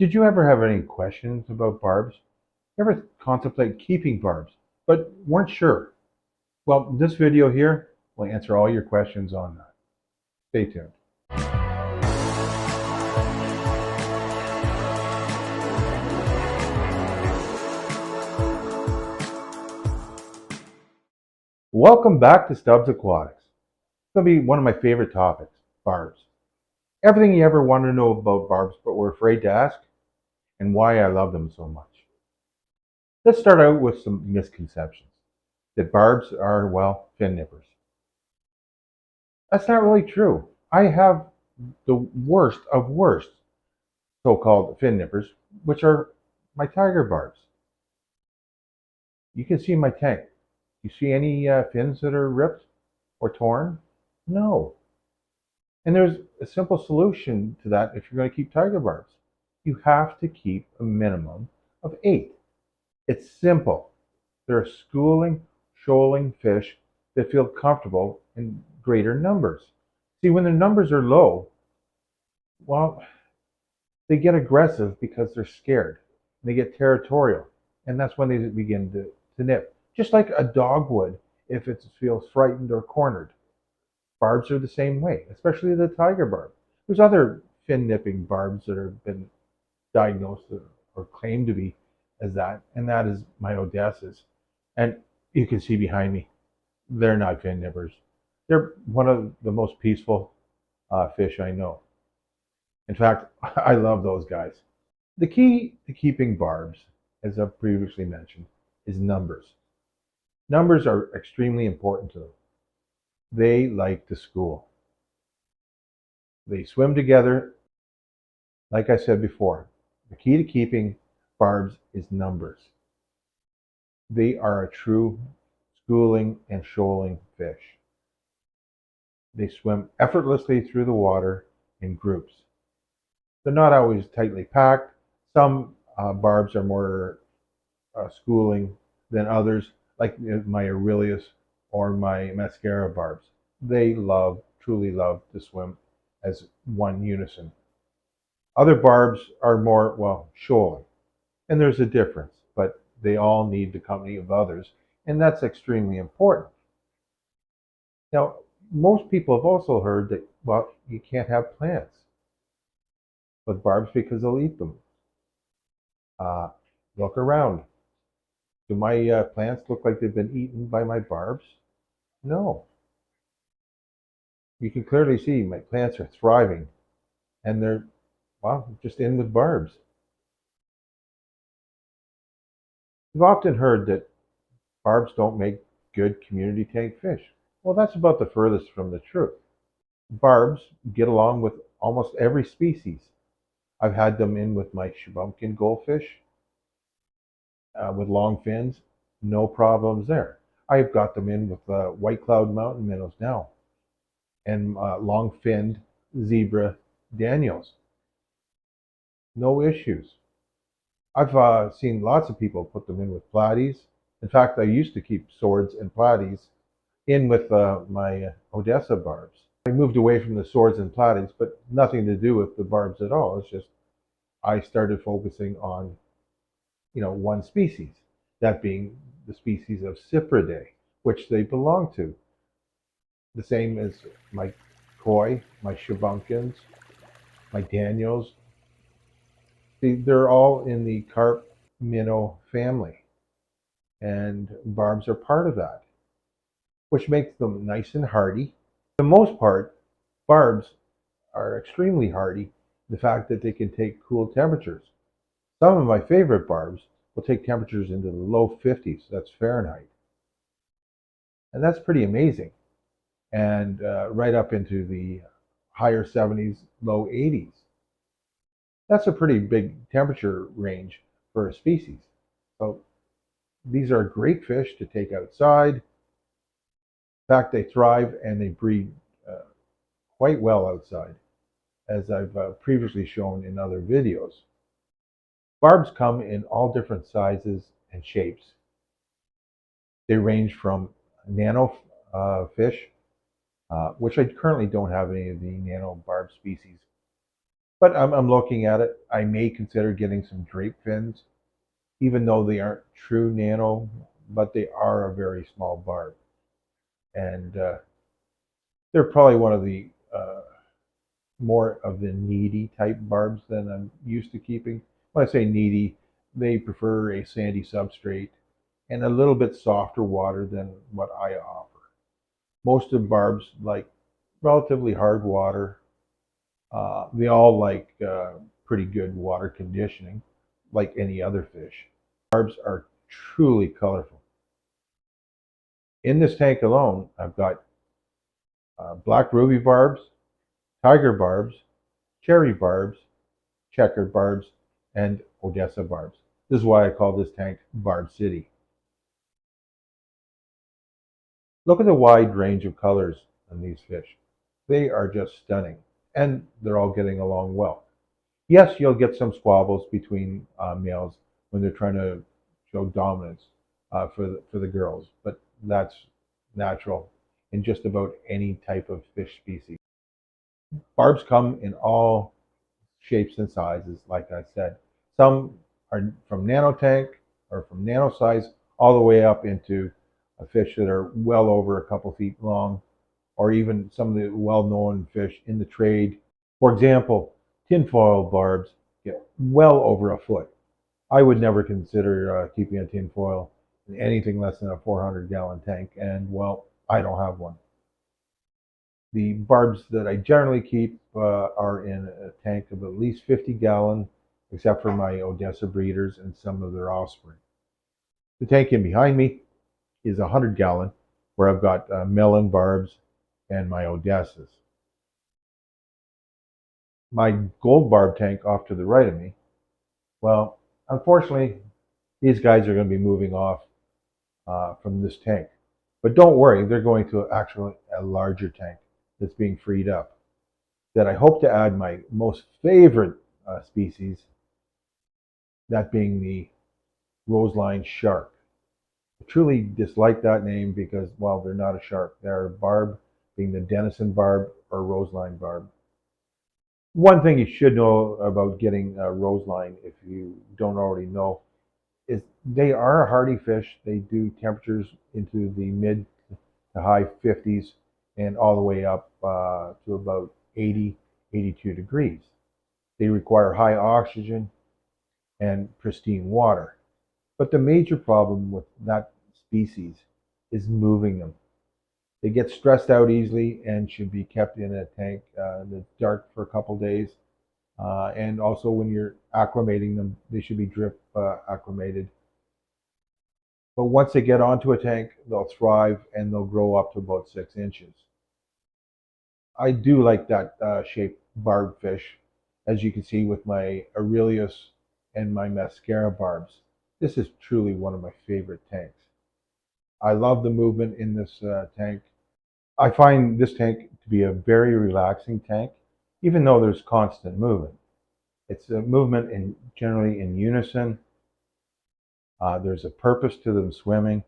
Did you ever have any questions about barbs? You ever contemplate keeping barbs, but weren't sure? Well, this video here will answer all your questions on that. Stay tuned. Welcome back to Stubbs Aquatics. It's going to be one of my favorite topics, barbs. Everything you ever wanted to know about barbs but were afraid to ask, and why I love them so much. Let's start out with some misconceptions. That barbs are, well, fin nippers. That's not really true. I have the worst of worst so-called fin nippers, which are my tiger barbs. You can see my tank. You see any fins that are ripped or torn? No. And there's a simple solution to that if you're going to keep tiger barbs. You have to keep a minimum of 8. It's simple. They're schooling, shoaling fish that feel comfortable in greater numbers. See, when their numbers are low, well, they get aggressive because they're scared. They get territorial, and that's when they begin to nip. Just like a dog would if it feels frightened or cornered. Barbs are the same way, especially the tiger barb. There's other fin nipping barbs that have been diagnosed or claimed to be as that, and that is my Odessas. And you can see behind me, they're not fin nippers. They're one of the most peaceful fish I know. In fact, I love those guys. The key to keeping barbs, as I've previously mentioned, is numbers. Numbers are extremely important to them. They like to school. They swim together. Like I said before, the key to keeping barbs is numbers. They are a true schooling and shoaling fish. They swim effortlessly through the water in groups. They're not always tightly packed. Some barbs are more schooling than others, like my Aurelius or my mascara barbs. They love, truly love to swim as one unison. Other barbs are more, well, shoaling, and there's a difference, but they all need the company of others, and that's extremely important. Now, most people have also heard that, well, you can't have plants with barbs because they'll eat them. Uh, Look around. Do my plants look like they've been eaten by my barbs? No. You can clearly see my plants are thriving and they're, well, just in with barbs. You've often heard that barbs don't make good community tank fish. Well, that's about the furthest from the truth. Barbs get along with almost every species. I've had them in with my Debunking goldfish with long fins, no problems there. I've got them in with white cloud mountain minnows now and long finned zebra Daniels. No issues. I've seen lots of people put them in with platies. In fact, I used to keep swords and platies in with my Odessa barbs. I moved away from the swords and platies, but nothing to do with the barbs at all. It's just I started focusing on, one species, that being the species of Cypridae, which they belong to. The same as my koi, my Shabunkins, my Daniels. They're all in the carp minnow family, and barbs are part of that, which makes them nice and hardy. For the most part, barbs are extremely hardy. The fact that they can take cool temperatures. Some of my favorite barbs will take temperatures into the low 50s, that's Fahrenheit. And that's pretty amazing. And right up into the higher 70s, low 80s. That's a pretty big temperature range for a species. So these are great fish to take outside. In fact, they thrive and they breed quite well outside, as I've previously shown in other videos. Barbs come in all different sizes and shapes. They range from nano fish, which I currently don't have any of the nano barb species, But I'm looking at it. I may consider getting some drape fins, even though they aren't true nano, but they are a very small barb. And they're probably one of the more of the needy type barbs than I'm used to keeping. When I say needy, they prefer a sandy substrate and a little bit softer water than what I offer. Most of barbs like relatively hard water. They all like pretty good water conditioning, like any other fish. Barbs are truly colorful. In this tank alone, I've got black ruby barbs, tiger barbs, cherry barbs, checkered barbs, and Odessa barbs. This is why I call this tank Barb City. Look at the wide range of colors on these fish. They are just stunning, and they're all getting along well. Yes, you'll get some squabbles between males when they're trying to show dominance for the girls, but that's natural in just about any type of fish species. Barbs come in all shapes and sizes, like I said. Some are from nano tank or from nano size all the way up into fish that are well over a couple feet long, or even some of the well-known fish in the trade. For example, tinfoil barbs get well over a foot. I would never consider keeping a tinfoil in anything less than a 400-gallon tank, and well, I don't have one. The barbs that I generally keep are in a tank of at least 50-gallon, except for my Odessa breeders and some of their offspring. The tank in behind me is 100-gallon, where I've got melon barbs and my Odessas. My gold barb tank off to the right of me, well, unfortunately, these guys are going to be moving off from this tank. But don't worry, they're going to actually a larger tank that's being freed up, that I hope to add my most favorite species, that being the roseline shark. I truly dislike that name because, well, they're not a shark. They're a barb, being the Denison barb or roseline barb. One thing you should know about getting roseline, if you don't already know, is they are a hardy fish. They do temperatures into the mid to high 50s and all the way up to about 80, 82 degrees. They require high oxygen and pristine water. But the major problem with that species is moving them. They get stressed out easily and should be kept in a tank that's dark for a couple days. And also, when you're acclimating them, they should be drip acclimated. But once they get onto a tank, they'll thrive and they'll grow up to about 6 inches. I do like that shaped barb fish, as you can see with my Aurelius and my mascara barbs. This is truly one of my favorite tanks. I love the movement in this tank. I find this tank to be a very relaxing tank, even though there's constant movement. It's a movement generally in unison. There's a purpose to them swimming.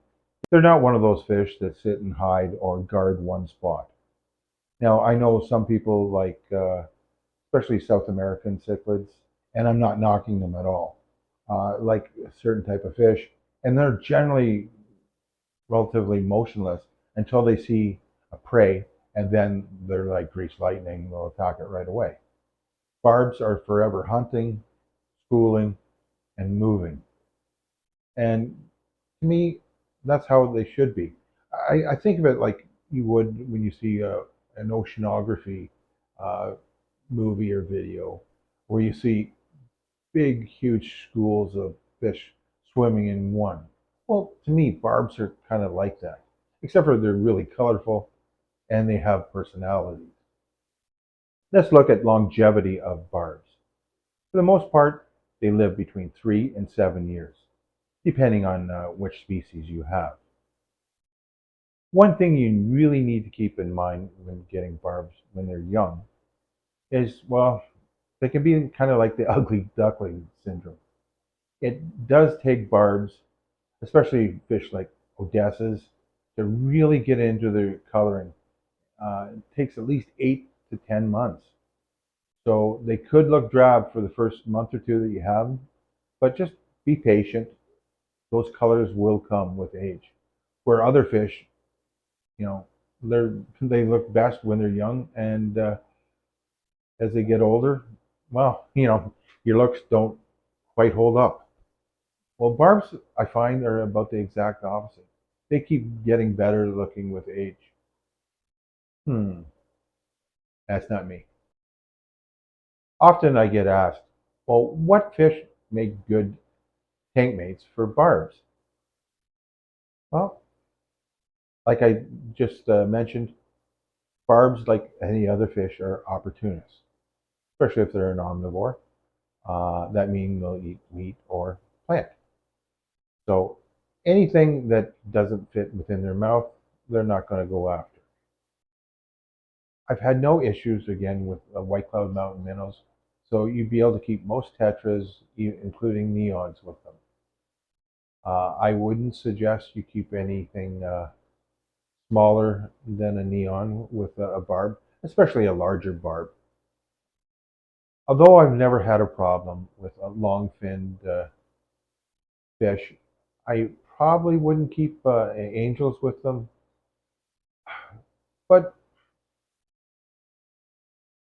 They're not one of those fish that sit and hide or guard one spot. Now, I know some people like, especially South American cichlids, and I'm not knocking them at all, like a certain type of fish, and they're generally relatively motionless until they see a prey, and then they're like greased lightning, they'll attack it right away. Barbs are forever hunting, schooling, and moving. And to me, that's how they should be. I think of it like you would when you see an oceanography uh, movie or video, where you see big, huge schools of fish swimming in one. Well, to me, barbs are kind of like that, except for they're really colorful and they have personalities. Let's look at longevity of barbs. For the most part, they live between 3 and 7 years, depending on which species you have. One thing you really need to keep in mind when getting barbs when they're young is, well, they can be kind of like the ugly duckling syndrome. It does take barbs, especially fish like Odessas, to really get into their coloring. It takes at least 8 to 10 months. So they could look drab for the first month or two that you have them, but just be patient. Those colors will come with age. Where other fish, you know, they look best when they're young, and as they get older, well, your looks don't quite hold up. Well, barbs, I find, are about the exact opposite. They keep getting better looking with age. Hmm, that's not me. Often I get asked, well, what fish make good tank mates for barbs? Well, like I just mentioned, barbs, like any other fish, are opportunists, especially if they're an omnivore. That means they'll eat meat or plant. So anything that doesn't fit within their mouth, they're not going to go after. I've had no issues again with white cloud mountain minnows, so you'd be able to keep most tetras, including neons, with them. I wouldn't suggest you keep anything smaller than a neon with a barb, especially a larger barb. Although I've never had a problem with a long-finned fish, I probably wouldn't keep angels with them. But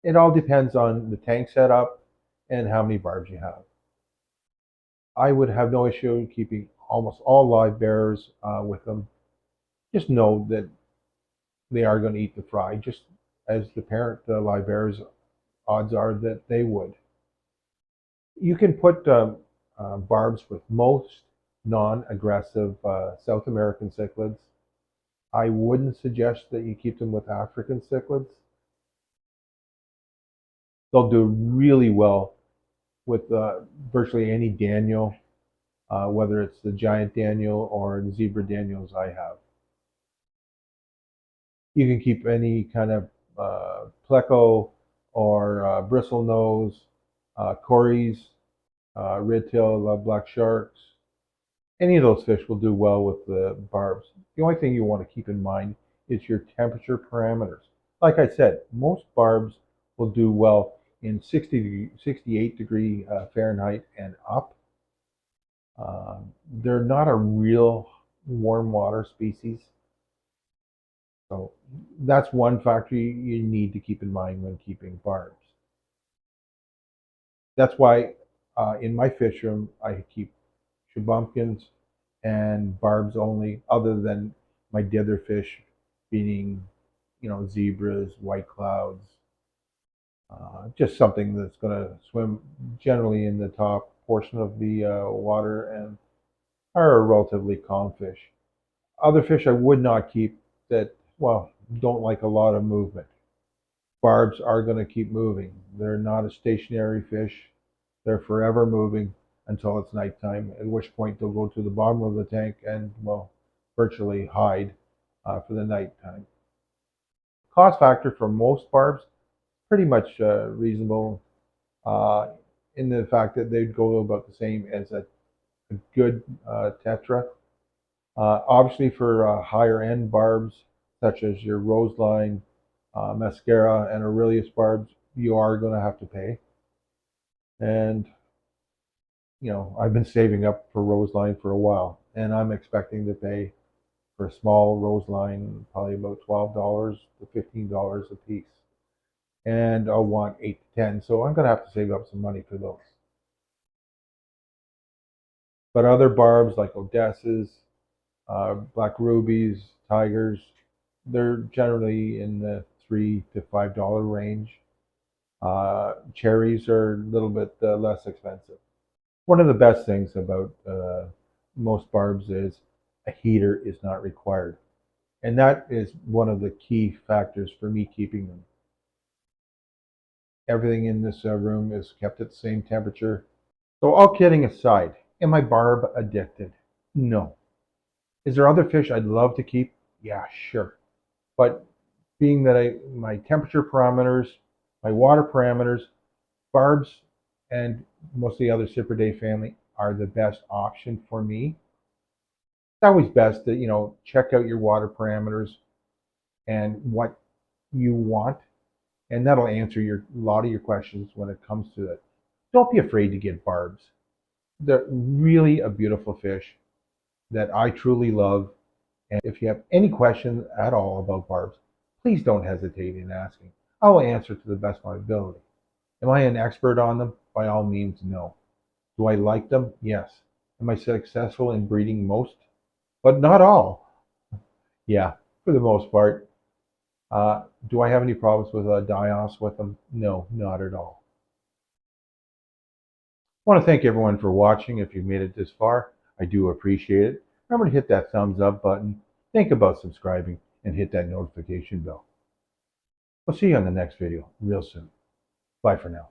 it all depends on the tank setup and how many barbs you have. I would have no issue keeping almost all live bearers with them. Just know that they are going to eat the fry, just as the parent live bearers, odds are that they would. You can put barbs with most non-aggressive South American cichlids. I wouldn't suggest that you keep them with African cichlids. They'll do really well with virtually any Daniel, whether it's the giant Daniel or the zebra Daniels I have. You can keep any kind of pleco or bristlenose, cories, red-tailed black sharks. Any of those fish will do well with the barbs. The only thing you want to keep in mind is your temperature parameters. Like I said, most barbs will do well in 68 degree Fahrenheit and up. They're not a real warm water species. So that's one factor you need to keep in mind when keeping barbs. That's why in my fish room I keep Debunking and barbs only, other than my dither fish being, zebras, white clouds, just something that's going to swim generally in the top portion of the water and are a relatively calm fish. Other fish I would not keep that, well, don't like a lot of movement. Barbs are going to keep moving. They're not a stationary fish. They're forever moving until it's nighttime, at which point they'll go to the bottom of the tank and, well, virtually hide for the nighttime. Cost factor for most barbs, pretty much reasonable uh, in the fact that they'd go about the same as a good tetra. Obviously, for higher end barbs, such as your roseline, mascara, and Aurelius barbs, you are going to have to pay. And I've been saving up for roseline for a while, and I'm expecting to pay for a small roseline probably about $12 to $15 a piece. And I'll want 8 to 10, so I'm going to have to save up some money for those. But other barbs like Odessas, black rubies, tigers, they're generally in the $3 to $5 range. Cherries are a little bit less expensive. One of the best things about most barbs is a heater is not required. And that is one of the key factors for me keeping them. Everything in this room is kept at the same temperature. So all kidding aside, am I barb addicted? No. Is there other fish I'd love to keep? Yeah, sure. But being that my temperature parameters, my water parameters, barbs, and most of the other Cypridae family are the best option for me. It's always best to, check out your water parameters and what you want. And that'll answer a lot of your questions when it comes to it. Don't be afraid to get barbs. They're really a beautiful fish that I truly love. And if you have any questions at all about barbs, please don't hesitate in asking. I will answer to the best of my ability. Am I an expert on them? By all means, no. Do I like them? Yes. Am I successful in breeding most? But not all. Yeah, for the most part. Do I have any problems with die-offs with them? No, not at all. I want to thank everyone for watching. If you've made it this far, I do appreciate it. Remember to hit that thumbs up button. Think about subscribing and hit that notification bell. I'll see you on the next video real soon. Bye for now.